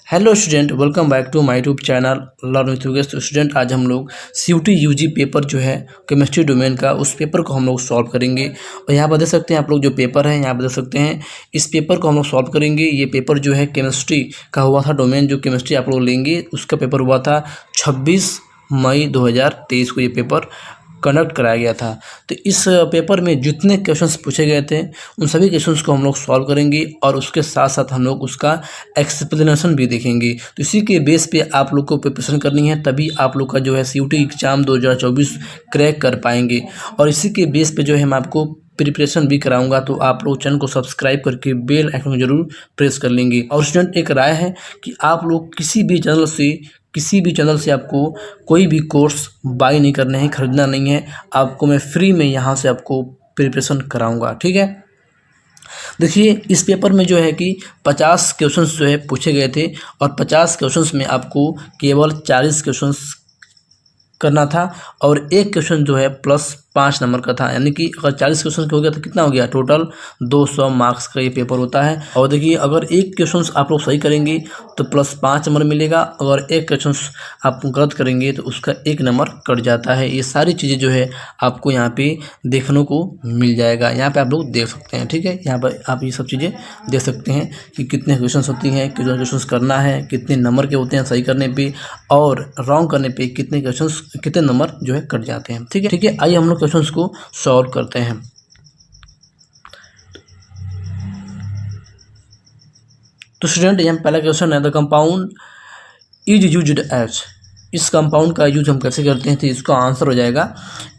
Hello student, welcome back to my YouTube channel learn with Yogesh. तो student, आज हम लोग CUET UG पेपर जो है केमिस्ट्री डोमेन का, उस पेपर को हम लोग सॉल्व करेंगे। और यहाँ पर देख सकते हैं आप लोग, जो पेपर है यहाँ पर देख सकते हैं, इस पेपर को हम लोग सॉल्व करेंगे। ये पेपर जो है केमिस्ट्री का हुआ था, डोमेन जो केमिस्ट्री आप लोग लेंगे उसका पेपर हुआ था 26 मई 2023 को ये पेपर कंडक्ट कराया गया था। तो इस पेपर में जितने क्वेश्चंस पूछे गए थे उन सभी क्वेश्चंस को हम लोग सॉल्व करेंगे और उसके साथ साथ हम लोग उसका एक्सप्लेनेशन भी देखेंगे। तो इसी के बेस पे आप लोग को प्रिपरेशन करनी है, तभी आप लोग का जो है CUET एग्ज़ाम 2024 क्रैक कर पाएंगे। और इसी के बेस पे जो है मैं आपको प्रिपरेशन भी कराऊंगा। तो आप लोग चैनल को सब्सक्राइब करके बेल आइकन को जरूर प्रेस कर लेंगे। और स्टूडेंट, एक राय है कि आप लोग किसी भी चैनल से आपको कोई भी कोर्स बाय नहीं करने हैं, ख़रीदना नहीं है। आपको मैं फ्री में यहाँ से आपको प्रिपरेशन कराऊंगा, ठीक है। देखिए, इस पेपर में जो है कि 50 क्वेश्चंस जो है पूछे गए थे और 50 क्वेश्चंस में आपको केवल 40 क्वेश्चंस करना था और एक क्वेश्चन जो है +5 नंबर का था। यानी कि अगर 40 क्वेश्चन हो गया तो कितना हो गया, टोटल 200 मार्क्स का ये पेपर होता है। और देखिए, अगर एक क्वेश्चन आप लोग सही करेंगे तो +5 नंबर मिलेगा, अगर एक क्वेश्चन आप गलत करेंगे तो उसका 1 नंबर कट जाता है। ये सारी चीज़ें जो है आपको यहाँ पे देखने को मिल जाएगा। यहाँ पे आप लोग देख सकते हैं, ठीक है। यहाँ पर आप ये सब चीज़ें देख सकते हैं कि कितने क्वेश्चन होती हैं, कितने क्वेश्चन करना है, कितने नंबर के होते हैं सही करने पर, और रॉन्ग करने पर कितने नंबर जो है कट जाते हैं, ठीक है। आइए हम लोग क्वेश्चंस को सॉल्व करते हैं। तो स्टूडेंट, यहाँ पहला क्वेश्चन है, the compound is used as. इस कंपाउंड का यूज हम कैसे करते हैं, तो इसका आंसर हो जाएगा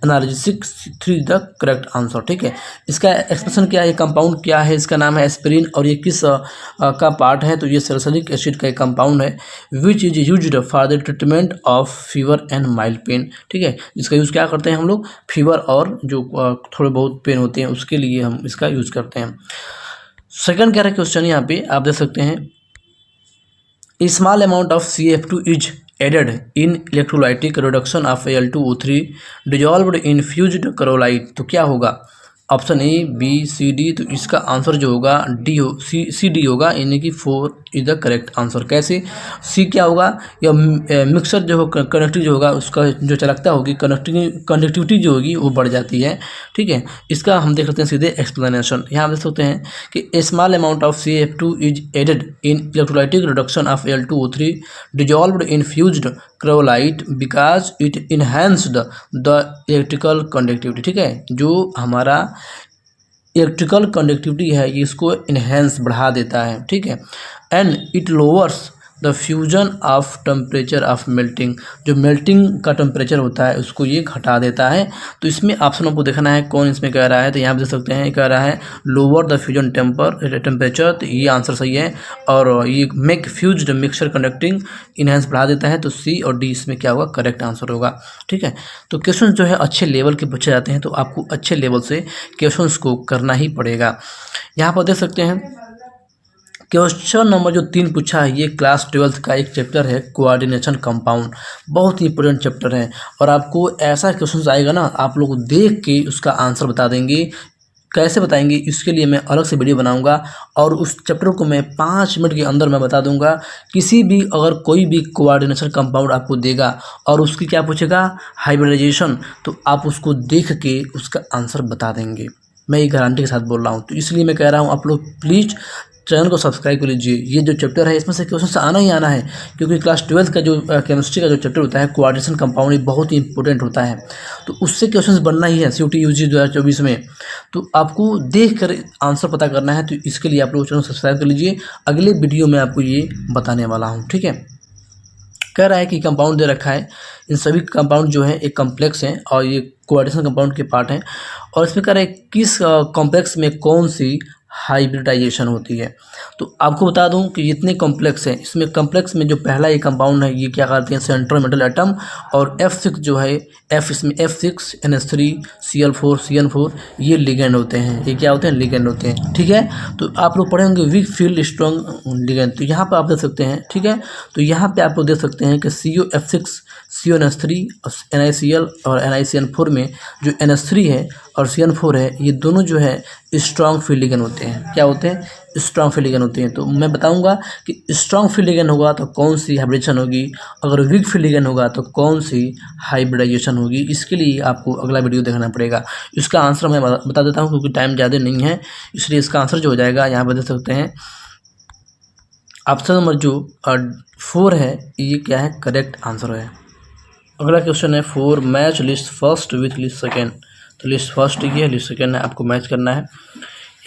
एनालिसिस 3 द करेक्ट आंसर, ठीक है। इसका एक्सप्रेशन क्या है, कंपाउंड क्या है, इसका नाम है एस्पिरिन और ये किस का पार्ट है, तो ये सैलिसिलिक एसिड का एक कंपाउंड है। Which is used for the treatment of fever and mild pain, ठीक है। इसका यूज़ क्या करते हैं हम लोग, फीवर और जो थोड़े बहुत पेन होते हैं उसके लिए हम इसका यूज़ करते हैं। सेकंड क्या है क्वेश्चन, यहाँ पे आप देख सकते हैं, A small amount of CF2 is added in electrolytic reduction of Al2O3 dissolved in fused chloride। तो क्या होगा, option A, B, C, D। तो इसका आंसर जो होगा सी डी होगा, यानी कि 4 इज द करेक्ट आंसर। कैसे, सी क्या होगा, या मिक्सर जो कनेक्टिव जो होगा उसका जो चालकता होगी, कंडक्टिविटी जो होगी वो बढ़ जाती है, ठीक है। इसका हम देख सकते हैं सीधे एक्सप्लेनेशन। यहाँ देख सकते हैं कि A small amount of CF2 is added in electrolytic reduction of Al2O3 dissolved in fused cryolite because it enhanced the electrical conductivity, ठीक है। जो हमारा इलेक्ट्रिकल कंडक्टिविटी है ये इसको इन्हेंस बढ़ा देता है, ठीक है। And it lowers the fusion of temperature of melting, जो मेल्टिंग का टेम्परेचर होता है उसको ये घटा देता है। तो इसमें ऑप्शन आपको देखना है कौन इसमें कह रहा है। तो यहाँ पे देख सकते हैं कह रहा है लोअर द फ्यूजन टेम्परेचर, तो ये आंसर सही है। और ये make fused mixture conducting enhance बढ़ा देता है, तो C और D इसमें क्या होगा, करेक्ट आंसर होगा, ठीक है। तो क्वेश्चन जो है अच्छे लेवल के पूछे जाते हैं, तो आपको अच्छे लेवल से क्वेश्चन को करना ही पड़ेगा। यहाँ पर देख सकते हैं क्वेश्चन नंबर जो 3 पूछा है, ये क्लास 12th का एक चैप्टर है, कोऑर्डिनेशन कंपाउंड। बहुत ही इंपॉर्टेंट चैप्टर है और आपको ऐसा क्वेश्चन आएगा ना, आप लोग देख के उसका आंसर बता देंगे। कैसे बताएंगे, इसके लिए मैं अलग से वीडियो बनाऊंगा और उस चैप्टर को मैं 5 मिनट के अंदर मैं बता दूंगा। किसी भी अगर कोई भी कोऑर्डिनेशन कंपाउंड आपको देगा और उसकी क्या पूछेगा, हाइब्रिडाइजेशन, तो आप उसको देख के उसका आंसर बता देंगे। मैं ये गारंटी के साथ बोल रहा हूँ। तो इसलिए मैं कह रहा हूँ आप लोग प्लीज़ चैनल को सब्सक्राइब कर लीजिए। ये जो चैप्टर है इसमें से क्वेश्चन आना ही आना है, क्योंकि क्लास 12th का जो केमिस्ट्री का जो चैप्टर होता है कोऑर्डिनेशन कंपाउंड, ये बहुत ही इंपॉर्टेंट होता है। तो उससे क्वेश्चन बनना ही है CUET UG 2024 में। तो आपको देख कर आंसर पता करना है, तो इसके लिए आप लोग चैनल सब्सक्राइब कर लीजिए। अगले वीडियो में आपको ये बताने वाला हूँ, ठीक है। कह रहा है कि कंपाउंड दे रखा है, इन सभी कंपाउंड जो है एक कॉम्प्लेक्स हैं और ये कोऑर्डिनेशन कंपाउंड के पार्ट हैं। और इसमें कह रहा है किस कॉम्प्लेक्स में कौन सी हाइब्रिडाइजेशन होती है। तो आपको बता दूं कि जितने कॉम्प्लेक्स हैं, इसमें कॉम्प्लेक्स में जो पहला ये कंपाउंड है ये क्या करते हैं, सेंट्रल मेटल एटम। और F6 जो है, इसमें F6 NH3 Cl4 CN4 ये लिगेंड होते हैं। ये क्या होते हैं, लिगेंड होते हैं, ठीक है। तो आप लोग पढ़े होंगे वीक फील्ड स्ट्रॉन्ग लिगेंड, तो यहाँ पर आप देख सकते हैं, ठीक है। तो यहाँ पे आप लोग देख सकते हैं कि COF6 CONH3 NiCl और NiCN4 में जो NH3 है और CN4 है, ये दोनों जो है स्ट्रॉन्ग फील्ड लिगेंड होते हैं। क्या होते हैं? स्ट्रॉन्ग फील्ड लिगेंड होते हैं। तो मैं बताऊंगा कि स्ट्रॉन्ग फील्ड लिगेंड होगा तो कौन सी हाइब्रिडेशन होगी, अगर वीक फील्ड लिगेंड होगा तो कौन सी हाइब्रिडाइजेशन होगी। इसके लिए आपको अगला वीडियो देखना पड़ेगा। इसका आंसर मैं बता देता हूँ क्योंकि टाइम ज़्यादा नहीं है, इसलिए इसका आंसर जो हो जाएगा यहाँ पर देख सकते हैं ऑप्शन नंबर जो 4 है, ये क्या है? करेक्ट आंसर है। अगला क्वेश्चन है 4, match list first with list second. तो लिस्ट फर्स्ट ये है, लिस्ट सेकेंड है, आपको मैच करना है।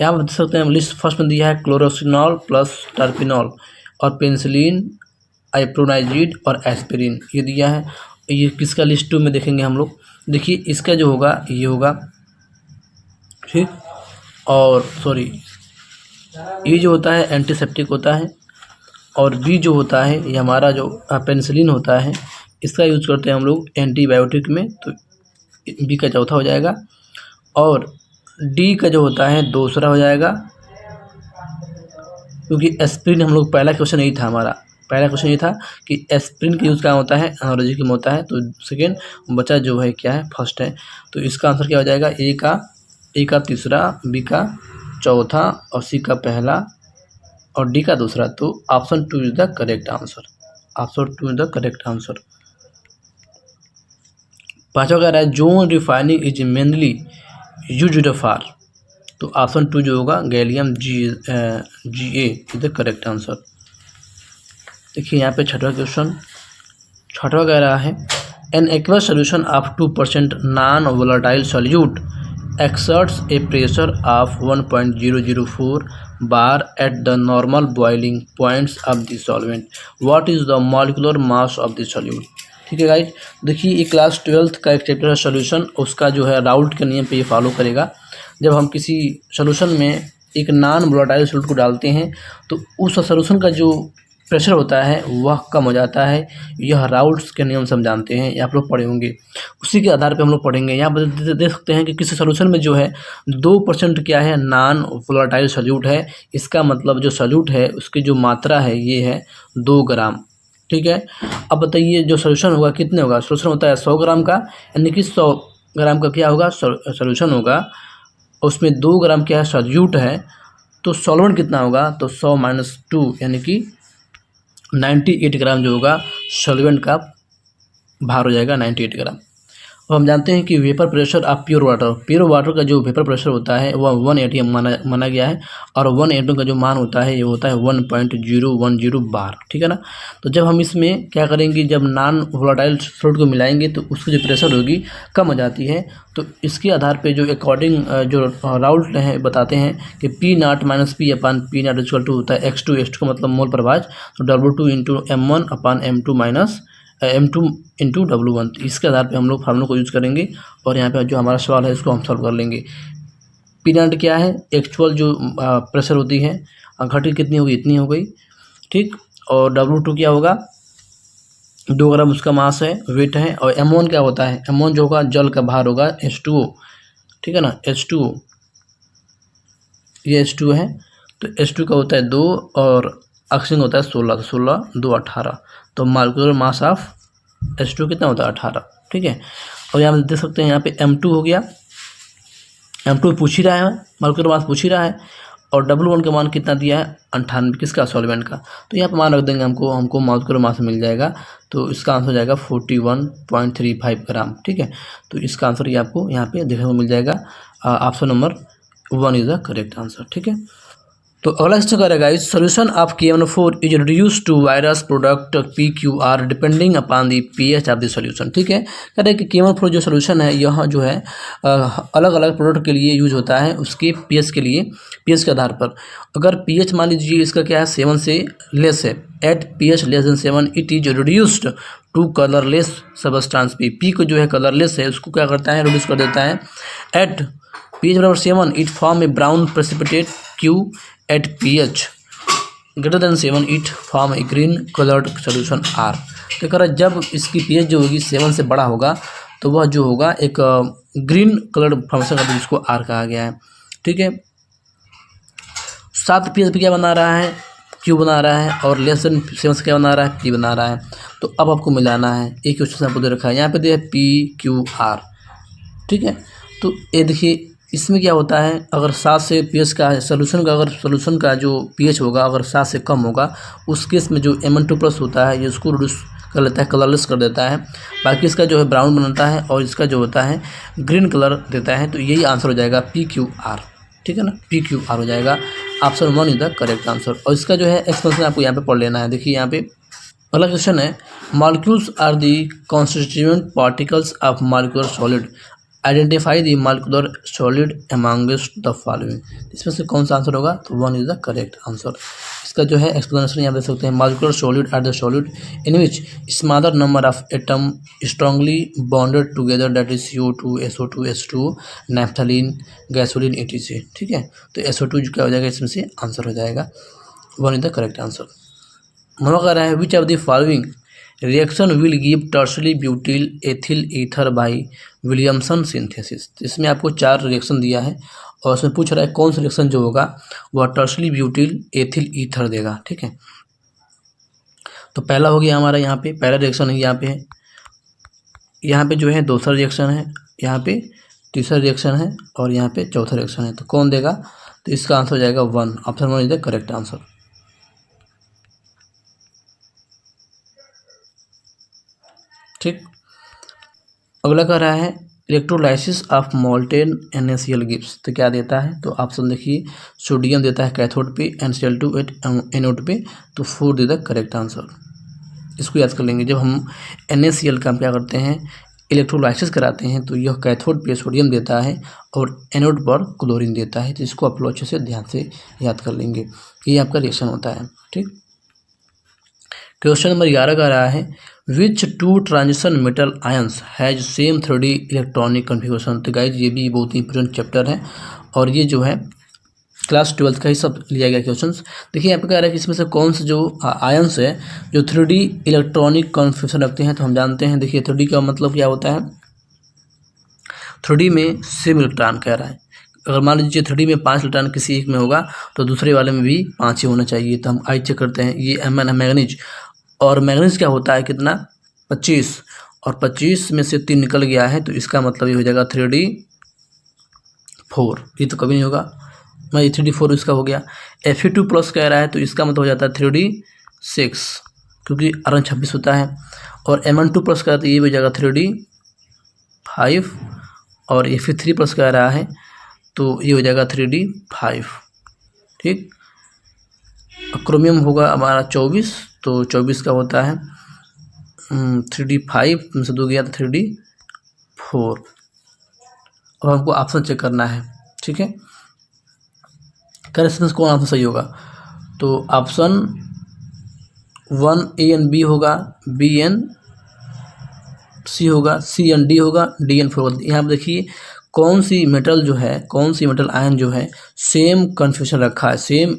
यहाँ पर देख सकते हैं लिस्ट फर्स्ट में दिया है क्लोरोसिनॉल प्लस टर्पिनॉल और पेनिसिलिन, आइप्रोनाइजिड और एस्पिरिन, ये दिया है। ये किसका लिस्ट 2 में देखेंगे हम लोग। देखिए इसका जो होगा ये होगा, ठीक, और सॉरी ये जो होता है एंटीसेप्टिक होता है, और बी जो होता है ये हमारा जो पेनिसिलिन होता है, इसका यूज करते हैं हम लोग एंटीबायोटिक में, तो बी का चौथा हो जाएगा। और डी का जो होता है दूसरा हो जाएगा, क्योंकि एस्पिरिन हम लोग पहला क्वेश्चन यही था, हमारा पहला क्वेश्चन ये था कि एस्पिरिन का यूज़ कहाँ होता है? एनालॉजी में होता है। तो सेकेंड बचा जो है क्या है? फर्स्ट है। तो इसका आंसर क्या हो जाएगा? ए का तीसरा, बी का चौथा और सी का पहला और डी का दूसरा। तो option 2 is the correct answer. Option 2 is the correct answer. पाँचवा कह रहा है zone refining is mainly used for. तो ऑप्शन 2 जो होगा gallium GA is the correct answer. देखिए यहाँ पे छठवा क्वेश्चन, छठवा कह रहा है an aqueous solution of 2% non volatile solute exerts a pressure of 1.004 bar at the normal boiling points of the solvent. What is the molecular mass of the solute? ठीक है गाइज, देखिए ये क्लास 12th का एक chapter है solution, उसका जो है राउल्ट के नियम पे ये फॉलो करेगा। जब हम किसी सॉल्यूशन में एक नॉन वोलेटाइल सॉल्यूट को डालते हैं तो उस सॉल्यूशन का जो प्रेशर होता है वह कम हो जाता है। यह राउल्ट्स के नियम से हम जानते हैं, ये आप लोग पढ़े होंगे, उसी के आधार पे हम लोग पढ़ेंगे। यहाँ पर देख सकते हैं कि किसी सॉल्यूशन में जो है 2% क्या है? नॉन वोलेटाइल सॉल्यूट है। इसका मतलब जो सॉल्यूट है उसकी जो मात्रा है ये है 2 ग्राम। ठीक है, अब बताइए जो सॉल्यूशन होगा कितने होगा? सॉल्यूशन होता है 100 ग्राम का, यानी कि 100 ग्राम का क्या होगा? सॉल्यूशन होगा, उसमें 2 ग्राम क्या है? सॉल्यूट है। तो सॉल्वेंट कितना होगा? तो 100 - 2 यानी कि 98 ग्राम जो होगा सॉल्वेंट का भार हो जाएगा, 98 ग्राम। अब हम जानते हैं कि vapour pressure of pure water का जो वेपर प्रेशर होता है वह 1 atm माना गया है, और 1 atm का जो मान होता है ये होता है 1.010 बार। ठीक है ना। तो जब हम इसमें क्या करेंगे, जब नॉन वोलेटाइल सॉल्यूट को मिलाएंगे तो उसकी जो प्रेशर होगी कम हो जाती है। तो इसके आधार पे जो अकॉर्डिंग जो राउल्ट है बताते हैं कि P0 - P/P0 = होता है x2 का मतलब मोल प्रभाज, तो W2 × M1/M2 - M2 × W1। इसके आधार पे हम लोग फार्मूला को यूज़ करेंगे और यहाँ पे जो हमारा सवाल है इसको हम सॉल्व कर लेंगे। P0 क्या है? एक्चुअल जो प्रेशर होती है, घटी कितनी होगी? इतनी हो गई, ठीक। और W2 क्या होगा? 2 ग्राम उसका मास है, वेट है। और M1 क्या होता है? M1 जो होगा जल का भार होगा, H2O, ठीक है ना, H2O, ये H2 है। तो H2 का होता है 2 और ऑक्सीजन होता है 16, तो 16 × 2 = 18। तो मॉलिक्यूलर मास ऑफ H2 कितना होता है? 18। ठीक है, और यहाँ देख सकते हैं यहाँ पे M2 हो गया, M2 पूछ ही रहा है, मॉलिक्यूलर मास पूछ ही रहा है, और W1 का मान कितना दिया है? 98, किसका? सॉल्वेंट का। तो यहाँ पर मान रख देंगे, हमको मॉलिक्यूलर मास मिल जाएगा। तो इसका आंसर हो जाएगा 41.35 ग्राम। ठीक है, तो इसका आंसर ये आपको यहाँ पे देखने को मिल जाएगा। Option number 1 is the correct answer. ठीक है, तो अगला क्वेश्चन करेगा इस solution of KN4 is reduce to various product PQR depending upon the pH of the solution. ठीक है, कह रहे हैं कि KN4 जो सोल्यूशन है यह जो है अलग अलग प्रोडक्ट के लिए यूज होता है, उसके pH के लिए, pH के आधार पर। अगर pH मान लीजिए इसका क्या है? 7 से लेस है, at pH < 7 it is reduced to colourless substance P। P को जो है कलरलेस है उसको क्या करता है? रिड्यूस कर देता है। At pH = 7 it form a brown precipitate Q। At pH > 7 it form a green coloured solution R। तो कह रहा है जब इसकी pH जो होगी 7 से बड़ा होगा तो वह जो होगा एक ग्रीन कलर्ड फॉर्मेशन का, जिसको R कहा गया है। ठीक है, 7 pH पे क्या बना रहा है? Q बना रहा है, और < 7 से क्या बना रहा है? P बना रहा है। तो अब आपको मिलाना है, एक क्वेश्चन आपको दे रखा है, यहाँ पे दिया है PQR। ठीक है, तो ये देखिए इसमें क्या होता है, अगर 7 से pH का सोल्यूशन का जो pH होगा अगर 7 से कम होगा, उस केस में जो Mn2+ होता है ये उसको रिड्यूस कर लेता है, कलरलेस कर देता है। बाकी इसका जो है ब्राउन बनाता है और इसका जो होता है ग्रीन कलर देता है। तो यही आंसर हो जाएगा PQR, ठीक है ना, PQR हो जाएगा। Option 1 is the correct answer. और इसका जो है एक्सप्लेनेशन आपको यहाँ पे पढ़ लेना है। देखिए यहाँ पे अगला क्वेश्चन है, molecules are the constituent particles of molecular solid, identify the molecular solid amongst the following. इसमें से कौन सा आंसर होगा? तो 1 इज द करेक्ट आंसर। इसका जो है एक्सप्लेनेशन यहाँ देख सकते हैं, molecular solid are the solid in which smaller number of atom strongly bonded together, that is CO2, SO2, H2, naphthalene, gasoline, etc। ठीक है, तो SO2 क्या हो जाएगा, इसमें से आंसर हो जाएगा 1 इज द करेक्ट आंसर। हम कह रहा है which of the following reaction will give tertiary butyl ethyl ether by Williamson synthesis. इसमें आपको 4 रिएक्शन दिया है और उसमें पूछ रहा है कौन सा रिएक्शन जो होगा वह टर्शरी ब्यूटिल एथिल ईथर देगा। ठीक है, तो पहला हो गया हमारा, यहाँ पे पहला रिएक्शन है, यहाँ पे जो है दूसरा रिएक्शन है, यहाँ पे तीसरा रिएक्शन है और यहाँ पे चौथा रिएक्शन है। तो कौन देगा? तो इसका आंसर हो जाएगा 1, option 1 is the correct answer. ठीक, अगला कह रहा है electrolysis of molten NaCl gives. तो क्या देता है? तो ऑप्शन देखिए, सोडियम देता है कैथोड पे, NCl2 एनोड पे। तो 4 दे द करेक्ट आंसर। इसको याद कर लेंगे, जब हम NaCl का हम क्या करते हैं, इलेक्ट्रोलाइसिस कराते हैं, तो यह कैथोड पे सोडियम देता है और एनोड पर क्लोरीन देता है। तो इसको आप लोग अच्छे से ध्यान से याद कर लेंगे, ये आपका रिएक्शन होता है। ठीक, क्वेश्चन नंबर 11 का रहा है विच 2 transition metal ions has same 3D electronic configuration. तो गाइज ये भी बहुत ही इंपॉर्टेंट चैप्टर है और ये जो है क्लास 12 का ही सब लिया गया क्वेश्चन। देखिए यहाँ पे कह रहा है कि इसमें से कौन से जो आयंस है जो 3D इलेक्ट्रॉनिक कन्फिगरेशन रखते हैं। तो हम जानते हैं, देखिए 3D का मतलब क्या होता है, 3D में सेम इलेक्ट्रॉन कह रहा है। अगर मान लीजिए 3D में 5 इलेक्ट्रॉन किसी एक में होगा तो दूसरे वाले में भी 5 ही होना चाहिए। तो हम आई चेक करते हैं, ये Mn है मैग्नीज, और मैग्नीज क्या होता है कितना, 25, और 25 में से 3 निकल गया है। तो इसका मतलब ये हो जाएगा 3D4। ये तो कभी नहीं होगा, मैं 3D4 इसका हो गया। Fe2+ कह रहा है तो इसका मतलब हो जाता है 3D6, क्योंकि आयरन 26 होता है। और Mn2+ कह रहा है तो ये हो जाएगा 3D5, और Fe3+ कह रहा है तो ये हो जाएगा 3D5। ठीक, क्रोमियम होगा हमारा 24, तो 24 का होता है 3D5 में से 2 गया तो 3D4। अब हमको ऑप्शन चेक करना है। ठीक है, करेक्ट कौन आंसर सही होगा? तो ऑप्शन 1 A and B होगा, B and C होगा, C and D होगा, D and 4 होगा। यहाँ पर देखिए कौन सी मेटल जो है, कौन सी मेटल आयन जो है सेम कन्फ्यूजन रखा है, सेम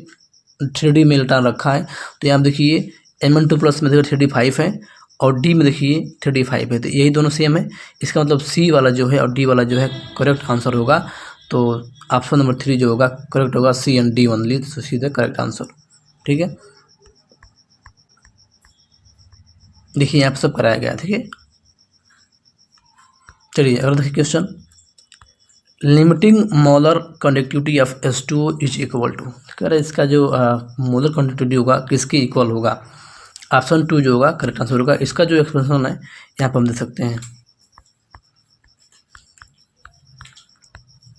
3D में इलेक्ट्रॉन रखा है। तो यहाँ देखिए Mn2+ में देखिए 3D5 है और D में देखिए 3D5 है, तो यही दोनों सेम है। इसका मतलब C वाला जो है और D वाला जो है करेक्ट आंसर होगा। तो ऑप्शन नंबर 3 जो होगा करेक्ट होगा, C and D ओनली, तो सी द करेक्ट आंसर। ठीक है, देखिए यहाँ पर सब कराया गया। ठीक है, चलिए अगर देखिए question, limiting molar conductivity of H2O is equal to. कह रहे इसका जो मोलर कंडक्टिविटी होगा किसके इक्वल होगा? ऑप्शन 2 जो होगा करेक्ट आंसर होगा। इसका जो एक्सप्रेशन है यहाँ पर हम देख सकते हैं।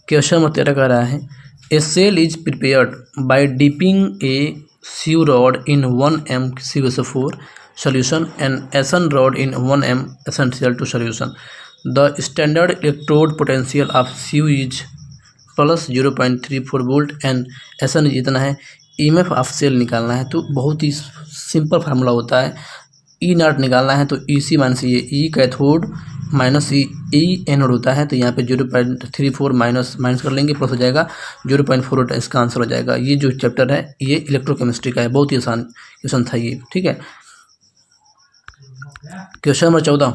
क्वेश्चन नंबर 13 कह रहा है A cell is prepared by dipping A SU rod in 1m CuSO4 solution and SN rod in 1m SnCl2 solution. The standard electrode potential of Cu is plus 0.34 volt and SN इतना है। EMF of cell निकालना है तो बहुत ही simple formula होता है, E0 निकालना है तो EC माइनस ये E cathode minus E anode होता है। तो यहाँ पे 0.34 माइनस कर लेंगे, प्लस हो जाएगा 0.48, इसका आंसर हो जाएगा। ये जो चैप्टर है ये इलेक्ट्रोकेमिस्ट्री का है, बहुत ही आसान क्वेश्चन था ये। ठीक है, question number 14,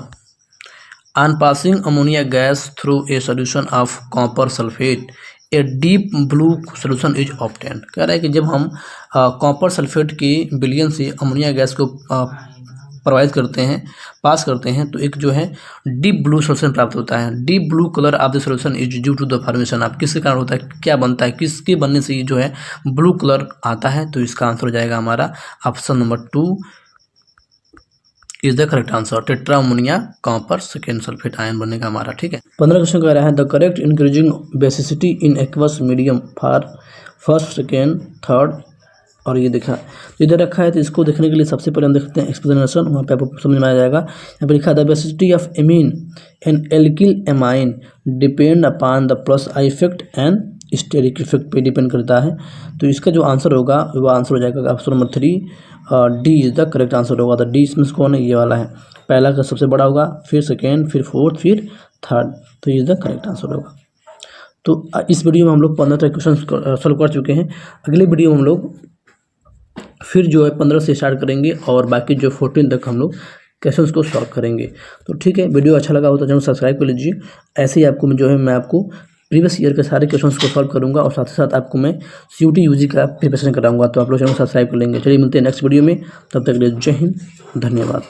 on passing ammonia gas through a solution of copper sulphate a deep blue solution is obtained. कह रहा है कि जब हम कॉपर सल्फेट के विलयन से अमोनिया गैस को प्रोवाइड करते हैं, पास करते हैं, तो एक जो है डीप ब्लू सोल्यूशन प्राप्त होता है। Deep blue colour of the solution is due to the formation of, किसके कारण होता है, क्या बनता है, किसके बनने से ये जो है ब्लू कलर आता है। तो इसका आंसर हो जाएगा हमारा option number 2 is the correct answer. Tetra ammonia copper second sulphate ion बनने का हमारा, ठीक है। 15 क्वेश्चन कह रहा है the correct increasing basicity in aqueous medium for first second third, और ये देखा इधर रखा है, तो इसको देखने के लिए सबसे पहले हम देखते हैं एक्सप्लेनेशन, वहाँ पे आपको समझ में आ जाएगा। यहाँ पे लिखा है the basicity of amine and alkyl amine depend upon the plus I effect and steric effect पे डिपेंड करता है। तो इसका जो आंसर होगा वो आंसर हो जाएगा option number 3 D is the correct answer होगा। तो डी इसमें से कौन है, ये वाला है, पहला का सबसे बड़ा होगा, फिर सेकेंड, फिर फोर्थ, फिर थर्ड, तो ये इज द करेक्ट आंसर होगा। तो इस वीडियो में हम लोग 15 क्वेश्चन सॉल्व कर चुके हैं। अगले वीडियो में हम लोग फिर जो है 15 से स्टार्ट करेंगे और बाकी जो 14 तक हम लोग क्वेश्चंस को सॉल्व करेंगे। तो ठीक है, वीडियो अच्छा लगा हो तो चैनल सब्सक्राइब कर लीजिए। ऐसे ही आपको जो है मैं आपको प्रीवियस ईयर के सारे क्वेश्चंस को सॉल्व करूंगा और साथ ही साथ आपको मैं CUT UG का प्रिपरेशन कराऊंगा। तो आप लोग चैनल सब्सक्राइब कर लेंगे। चलिए मिलते हैं नेक्स्ट वीडियो में, तब तक के लिए जय हिंद, धन्यवाद।